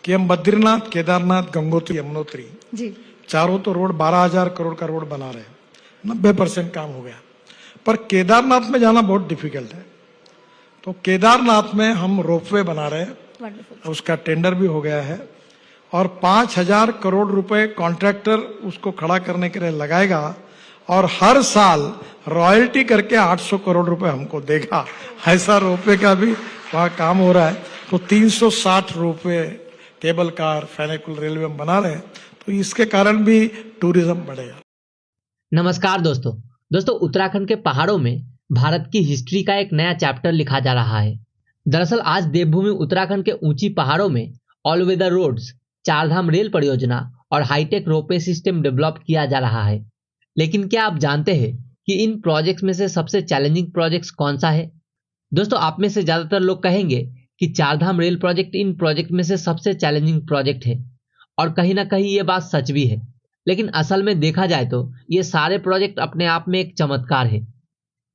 कि हम बद्रीनाथ, केदारनाथ, गंगोत्री, यमुनोत्री जी चारों तो रोड 12,000 करोड़ का रोड बना रहे हैं, 90% काम हो गया। पर केदारनाथ में जाना बहुत डिफिकल्ट है, तो केदारनाथ में हम रोपवे बना रहे हैं, वंडरफुल। उसका टेंडर भी हो गया है और 5,000 करोड़ रुपए कॉन्ट्रैक्टर उसको खड़ा करने के लिए लगाएगा और हर साल रॉयल्टी करके 800 करोड़ रुपए हमको देगा। ऐसा रोपवे का भी वहाँ काम हो रहा है। तो 360 रोपवे, केबल कार, फेनिकुलर रेलवे हम बना रहे हैं, तो इसके कारण भी टूरिज्म बढ़ेगा। नमस्कार दोस्तों उत्तराखंड के पहाड़ों में भारत की हिस्ट्री का एक नया चैप्टर लिखा जा रहा है। दरअसल आज देवभूमि उत्तराखंड के ऊंची पहाड़ों में all weather roads, Chardham rail परियोजना और हाईटेक रोपवे सिस्टम डेवलप किया जा रहा है। लेकिन क्या आप जानते हैं कि इन प्रोजेक्ट्स में से सबसे चैलेंजिंग प्रोजेक्ट कौन सा है? दोस्तों आप में से ज्यादातर लोग कहेंगे कि Chardham rail project in project में से सबसे चैलेंजिंग प्रोजेक्ट है, और कहीं ना कहीं ये बात सच भी है। लेकिन असल में देखा जाए तो ये सारे प्रोजेक्ट अपने आप में एक चमत्कार है,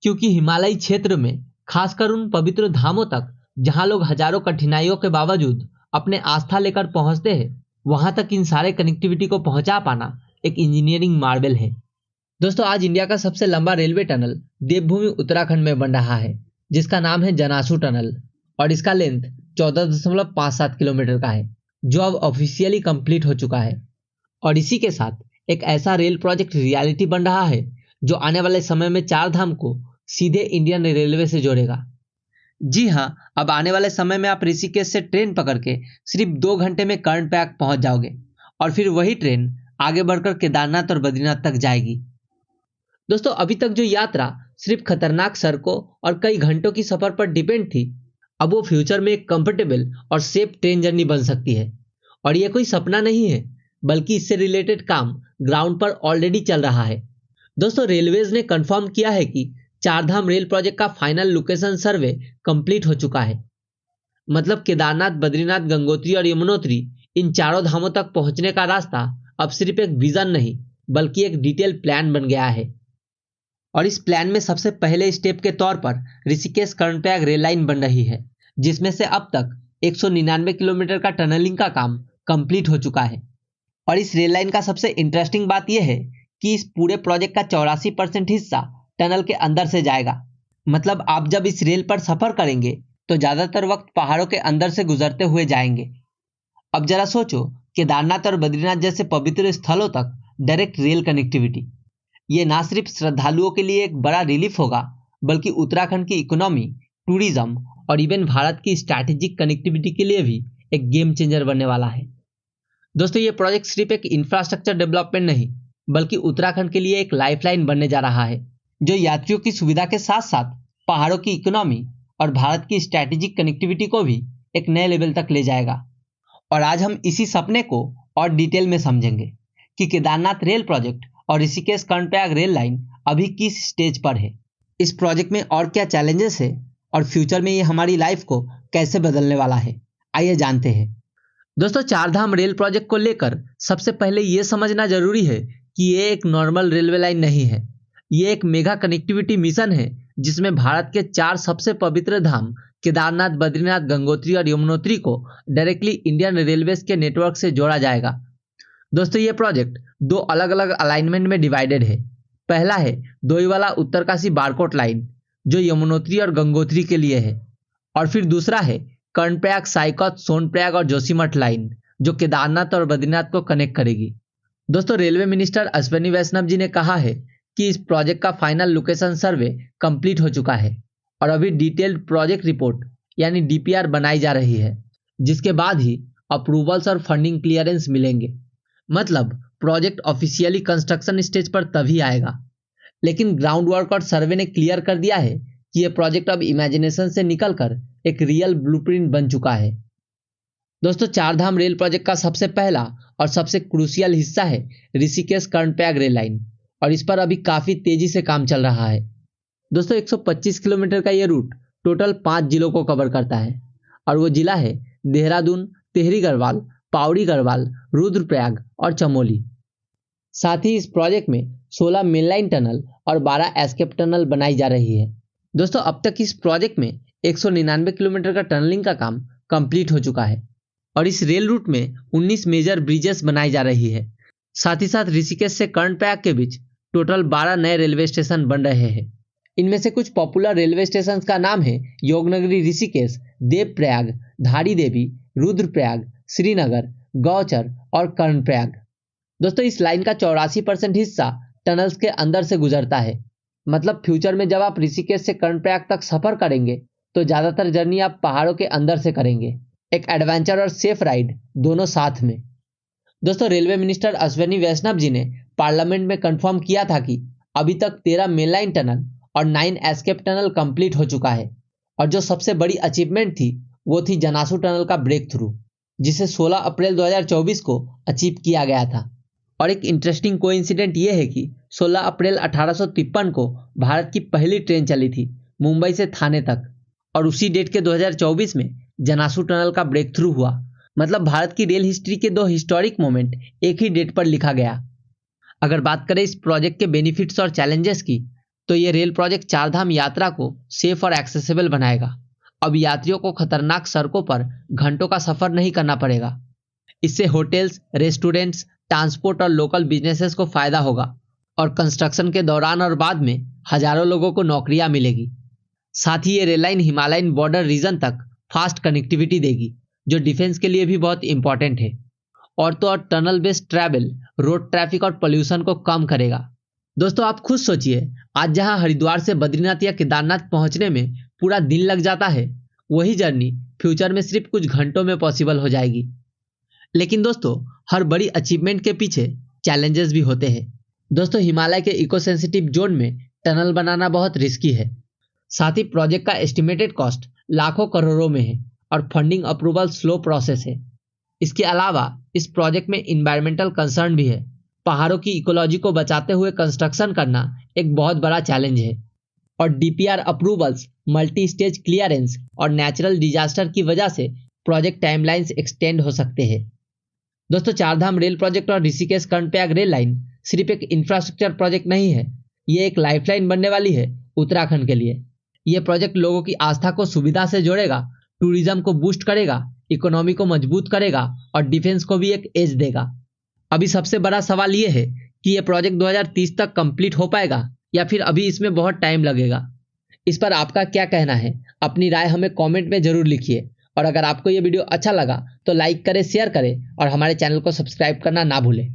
क्योंकि हिमालयी क्षेत्र में खासकर उन पवित्र धामों तक जहां लोग हजारों कठिनाइयों के बावजूद अपने आस्था लेकर पहुंचते हैं, वहां तक इन सारे कनेक्टिविटी को पहुंचा पाना एक इंजीनियरिंग मार्वल है। दोस्तों आज इंडिया का सबसे लंबा रेलवे टनल देवभूमि उत्तराखंड में बन रहा है, जिसका नाम है जनासू टनल, और इसका लेंथ 14.57 किलोमीटर का है, जो अब ऑफिशियली कंप्लीट हो चुका है। और इसी के साथ एक ऐसा रेल प्रोजेक्ट रियलिटी बन रहा है जो आने वाले समय में चारधाम को सीधे इंडियन रेलवे से जोड़ेगा। जी हाँ, अब आने वाले समय में आप ऋषिकेश से ट्रेन पकड़ के सिर्फ 2 घंटे में कर्णप्रयाग पहुंच जाओगे, और फिर वही ट्रेन आगे बढ़कर केदारनाथ और बद्रीनाथ तक जाएगी। दोस्तों अभी तक जो यात्रा सिर्फ खतरनाक सड़कों और कई घंटों की सफर पर डिपेंड थी, अब वो फ्यूचर में एक कंफर्टेबल और सेफ ट्रेन जर्नी बन सकती है। और ये कोई सपना नहीं है, बल्कि इससे रिलेटेड काम ग्राउंड पर ऑलरेडी चल रहा है। दोस्तों रेलवेज ने कंफर्म किया है कि चारधाम रेल प्रोजेक्ट का फाइनल लोकेशन सर्वे कंप्लीट हो चुका है। मतलब केदारनाथ, बद्रीनाथ, गंगोत्री और यमुनोत्री, इन चारों धामों तक पहुंचने का रास्ता अब सिर्फ एक विजन नहीं, बल्कि एक डिटेल प्लान बन गया है। और इस प्लान में सबसे पहले स्टेप के तौर पर ऋषिकेश कर्णप्रयाग रेल लाइन बन रही है, जिसमें से अब तक 199 किलोमीटर का टनलिंग का काम कंप्लीट हो चुका है। और इस रेल लाइन का सबसे इंटरेस्टिंग बात यह है कि इस पूरे प्रोजेक्ट का 84% हिस्सा टनल के अंदर से जाएगा। मतलब आप जब इस रेल पर सफर करेंगे तो ज्यादातर वक्त पहाड़ों के अंदर से गुजरते हुए जाएंगे। अब जरा सोचो, केदारनाथ और बद्रीनाथ जैसे पवित्र स्थलों तक डायरेक्ट रेल कनेक्टिविटी, ये ना सिर्फ श्रद्धालुओं के लिए एक बड़ा रिलीफ होगा, बल्कि उत्तराखंड की इकोनॉमी, टूरिज्म और इवन भारत की स्ट्रैटेजिक कनेक्टिविटी के लिए भी एक गेम चेंजर बनने वाला है। दोस्तों ये प्रोजेक्ट सिर्फ एक इंफ्रास्ट्रक्चर डेवलपमेंट नहीं, बल्कि उत्तराखंड के लिए एक लाइफलाइन बनने जा रहा है, जो यात्रियों की सुविधा के साथ साथ पहाड़ों की इकोनॉमी और भारत की स्ट्रैटेजिक कनेक्टिविटी को भी एक नए लेवल तक ले जाएगा। और आज हम इसी सपने को और डिटेल में समझेंगे कि केदारनाथ रेल प्रोजेक्ट और ऋषिकेश कर्णप्रयाग रेल लाइन अभी किस स्टेज पर है, इस प्रोजेक्ट में और क्या चैलेंजेस है, और फ्यूचर में ये हमारी लाइफ को कैसे बदलने वाला है। आइए जानते हैं। दोस्तों चारधाम रेल प्रोजेक्ट को लेकर सबसे पहले ये समझना जरूरी है कि ये एक नॉर्मल रेलवे लाइन नहीं है। ये एक मेगा कनेक्टिविटी मिशन है, जिसमें भारत के 4 सबसे पवित्र धाम केदारनाथ, बद्रीनाथ, गंगोत्री और यमुनोत्री को डायरेक्टली इंडियन रेलवेज के नेटवर्क से जोड़ा जाएगा। दोस्तों ये प्रोजेक्ट 2 अलग अलग अलाइनमेंट में डिवाइडेड है। पहला है दोईवाला उत्तरकाशी बारकोट लाइन, जो यमुनोत्री और गंगोत्री के लिए है, और फिर दूसरा है कर्णप्रयाग, साईकोत, सोनप्रयाग और जोशीमठ लाइन, जो केदारनाथ और बद्रीनाथ को कनेक्ट करेगी। दोस्तों रेलवे मिनिस्टर अश्विनी वैष्णव जी ने कहा है कि इस प्रोजेक्ट का फाइनल लोकेशन सर्वे कंप्लीट हो चुका है और अभी डिटेल्ड प्रोजेक्ट रिपोर्ट यानी डीपीआर बनाई जा रही है, जिसके बाद ही अप्रूवल्स और फंडिंग क्लियरेंस मिलेंगे। मतलब प्रोजेक्ट ऑफिशियली कंस्ट्रक्शन स्टेज पर तभी आएगा। लेकिन ग्राउंड वर्क और सर्वे ने क्लियर कर दिया है कि यह प्रोजेक्ट अब इमेजिनेशन से निकलकर एक रियल ब्लूप्रिंट बन चुका है। दोस्तों चारधाम रेल प्रोजेक्ट का सबसे पहला और सबसे क्रूशियल हिस्सा है ऋषिकेश कर्णप्रयाग रेल लाइन, और इस पर अभी काफी तेजी से काम चल रहा है। दोस्तों 125 किलोमीटर का यह रूट टोटल 5 जिलों को कवर करता है, और वो जिला है देहरादून, टिहरी गढ़वाल, पौड़ी गढ़वाल, रुद्रप्रयाग और चमोली। साथ ही इस प्रोजेक्ट में 16 मेनलाइन टनल और 12 एस्केप टनल बनाई जा रही है। दोस्तों अब तक इस प्रोजेक्ट में 199 किलोमीटर का टनलिंग का काम कंप्लीट हो चुका है। और इस रेल रूट में 19 मेजर ब्रिजेस बनाई जा रही है। साथ ही साथ ऋषिकेश से कर्णप्रयाग के बीच टोटल 12 नए रेलवे स्टेशन बन रहे हैं। इनमें से कुछ पॉपुलर रेलवे स्टेशन का नाम है योगनगरी ऋषिकेश, देवप्रयाग, धारी देवी, रुद्रप्रयाग, श्रीनगर, गौचर और कर्णप्रयाग। दोस्तों इस लाइन का 84% हिस्सा टनल्स के अंदर से गुजरता है। मतलब फ्यूचर में जब आप ऋषिकेश से कर्णप्रयाग तक सफर करेंगे तो ज्यादातर जर्नी आप पहाड़ों के अंदर से करेंगे। एक एडवेंचर और सेफ राइड दोनों साथ में। दोस्तों रेलवे मिनिस्टर अश्विनी वैष्णव जी ने पार्लियामेंट में कंफर्म किया था कि अभी तक 13 मेनलाइन टनल और 9 एस्केप टनल कंप्लीट हो चुका है। और जो सबसे बड़ी अचीवमेंट थी वो थी जनासू टनल का ब्रेक थ्रू, जिसे 16 अप्रैल 2024 को अचीव किया गया था। और एक इंटरेस्टिंग कोइंसिडेंट ये है कि 16 अप्रैल 1853 को भारत की पहली ट्रेन चली थी मुंबई से थाने तक, और उसी डेट के 2024 में जनासू टनल का ब्रेक थ्रू हुआ। मतलब भारत की रेल हिस्ट्री के 2 हिस्टोरिक मोमेंट एक ही डेट पर लिखा गया। अगर बात करें इस प्रोजेक्ट के बेनिफिट्स और चैलेंजेस की, तो ये रेल प्रोजेक्ट चारधाम यात्रा को सेफ और एक्सेसिबल बनाएगा। अब यात्रियों को खतरनाक सड़कों पर घंटों का सफर नहीं करना पड़ेगा। इससे होटल्स, रेस्टोरेंट्स, ट्रांसपोर्ट और लोकल बिजनेसेस को फायदा होगा और कंस्ट्रक्शन के दौरान और बाद में हजारों लोगों को नौकरियां मिलेगी। साथ ही ये rail line Himalayan border region तक फास्ट कनेक्टिविटी देगी, जो डिफेंस के लिए भी बहुत इंपॉर्टेंट है। और तो और tunnel based travel road traffic और पोल्यूशन को कम करेगा। दोस्तों आप खुद सोचिए, आज जहां हरिद्वार से बद्रीनाथ या केदारनाथ पहुंचने में पूरा दिन लग जाता है, वही जर्नी फ्यूचर में सिर्फ कुछ घंटों में पॉसिबल हो जाएगी। लेकिन दोस्तों हर बड़ी अचीवमेंट के पीछे चैलेंजेस भी होते हैं। दोस्तों हिमालय के इको सेंसिटिव जोन में टनल बनाना बहुत रिस्की है। साथ ही प्रोजेक्ट का एस्टिमेटेड कॉस्ट लाखों करोड़ों में है और फंडिंग अप्रूवल स्लो प्रोसेस है। इसके अलावा इस प्रोजेक्ट में इन्वायरमेंटल कंसर्न भी है। पहाड़ों की इकोलॉजी को बचाते हुए कंस्ट्रक्शन करना एक बहुत बड़ा चैलेंज है। और DPR approvals, multi stage clearance और नेचुरल डिजास्टर की वजह से प्रोजेक्ट टाइमलाइंस एक्सटेंड हो सकते हैं। दोस्तों चारधाम रेल प्रोजेक्ट और ऋषिकेश कर्णप्रयाग रेल लाइन सिर्फ एक इंफ्रास्ट्रक्चर प्रोजेक्ट नहीं है, ये एक लाइफलाइन बनने वाली है उत्तराखंड के लिए। ये प्रोजेक्ट लोगों की आस्था को सुविधा से जोड़ेगा, टूरिज्म को बूस्ट करेगा, इकोनॉमी को मजबूत करेगा और डिफेंस को भी एक एज देगा। अभी सबसे बड़ा सवाल ये है कि ये प्रोजेक्ट 2030 तक कंप्लीट हो पाएगा या फिर अभी इसमें बहुत टाइम लगेगा। इस पर आपका क्या कहना है? अपनी राय हमें कमेंट में जरूर लिखिए। और अगर आपको ये वीडियो अच्छा लगा तो लाइक करें, शेयर करें और हमारे चैनल को सब्सक्राइब करना ना भूलें।